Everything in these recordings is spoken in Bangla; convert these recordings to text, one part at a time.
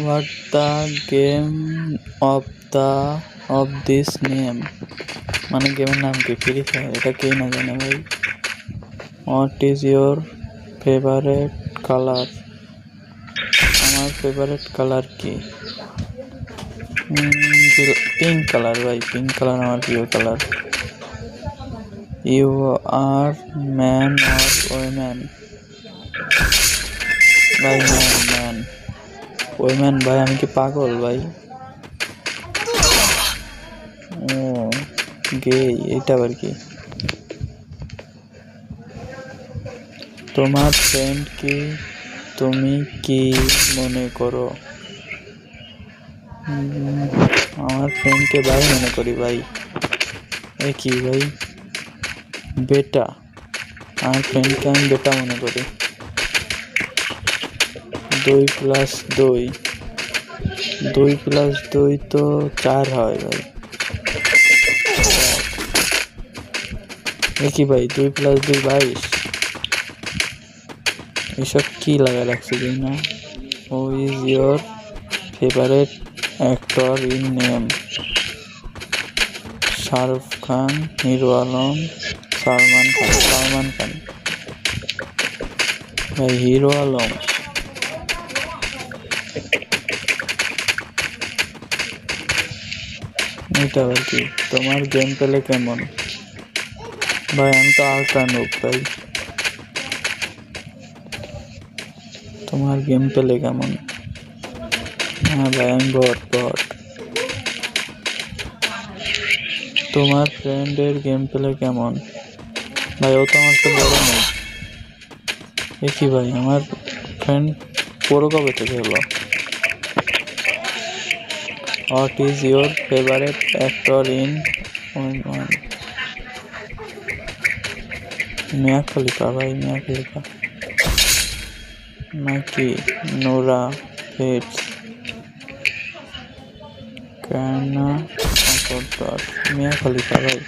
What the game of this name, মানে গেমের নাম কি? Free fire. এটা কেই না জানে ভাই। What is your favourite colour? আমার ফেভারেট কালার কি? পিঙ্ক কালার ভাই, পিঙ্ক কালার আমার প্রিয় কালার। You are man or woman? ভাই ম্যান। ওয়েম্যান ভাই, আমি কি পাগল ভাই? ও গে, এটা আবার কি? তোমার ফ্রেন্ড কি তুমি কি মনে করো? আমার ফ্রেন্ডকে ভাই মনে করি ভাই। এ কি ভাই? বেটা। আমার ফ্রেন্ডকে আমি বেটা মনে করি। 2+2, 2+2 তো 4 হয় ভাই। এ কি ভাই? 2+2 22। এসব কি লাগা রাখছে কি না? Who is your favourite actor in name? Shahrukh Khan, Hero Alam, Salman Khan. ভাই হিরো আলম। এটা আবার কি? তোমার গেম প্লে কেমন? ভাই আমি তো আল্ট্রা নুব ভাই। তোমার গেম প্লে কেমন? হ্যাঁ ভাই আমি বট। তোমার ফ্রেন্ডের গেম প্লে কেমন? ভাই ও তো আমার তো বড় নেই। এ কি ভাই? আমার ফ্রেন্ড পুরো কবে থেকে হলো? What is your favourite actor in Mia Khalifa ভাই, মিয়া খলিফা নাকি নোরা ফেটস? কানা অপরদর মিয়া খলিফা ভাই।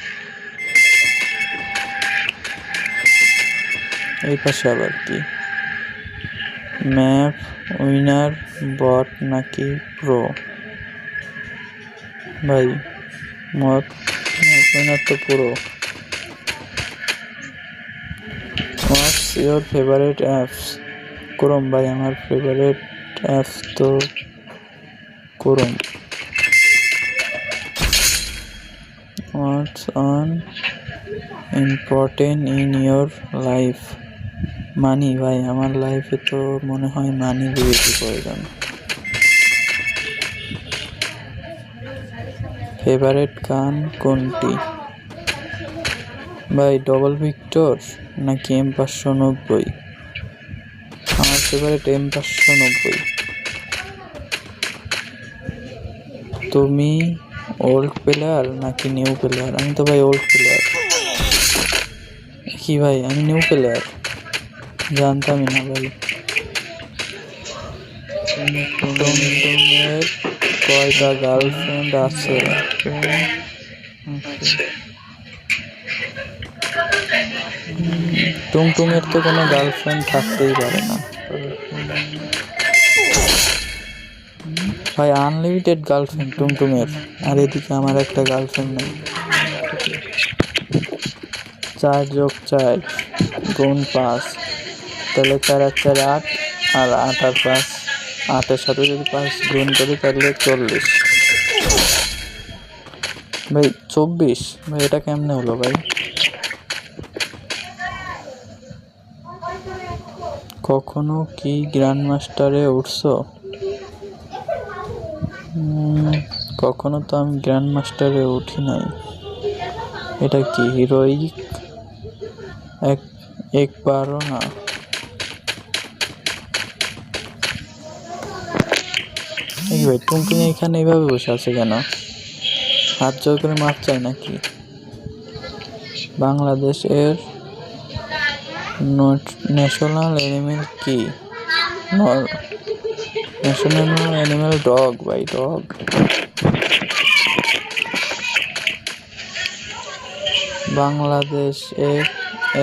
এই পাশে আবার কি? ম্যাপ উইনার বট নাকি প্রো? ভাই ম্যাপ উইনার তো পুরো। What's your favourite apps? Chrome ভাই, আমার ফেভারিট অ্যাপস তো Chrome. What's on important in your life? Money ভাই, আমার লাইফে তো মনে হয় মানি বেশি প্রয়োজন। ফেভারিট গান কোনটি? ভাই ডবল ভিক্টর নাকি M590? আমার ফেভারিট M590। তুমি ওল্ড প্লেয়ার নাকি নিউ প্লেয়ার? আমি তো ভাই ওল্ড প্লেয়ার। কি ভাই আমি নিউ প্লেয়ার? জানতামই না ভাই। টুমটুমের কয়টা গার্লফ্রেন্ড আছে? টুমটুমের তো কোনো গার্লফ্রেন্ড থাকতেই পারে না ভাই। আনলিমিটেড গার্লফ্রেন্ড টুমটুমের, আর এদিকে আমার একটা গার্লফ্রেন্ড নেই। 4+4 গুণ 5, তাহলে 4 আর 4 8, আর 8 আর 5, 8-এর সাথে যদি 5 গুণ করি তাহলে 40। ভাই 24। ভাই এটা কেমনে হলো ভাই? কখনো কি গ্র্যান্ড মাস্টারে উঠছো? কখনো তো আমি গ্র্যান্ড মাস্টারে উঠি নাই। এটা কি হিরোইক? একবারও না। এই ভাই টুনটুনি এখানে এইভাবে বসে আছে কেন? হাত জোর করে মাপ চাই নাকি? বাংলাদেশের ন্যাশনাল অ্যানিমেল কি? ন্যাশনাল অ্যানিমেল ডগ ভাই, ডগ। বাংলাদেশে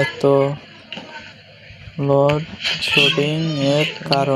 এত লোড শুটিং এর কারণ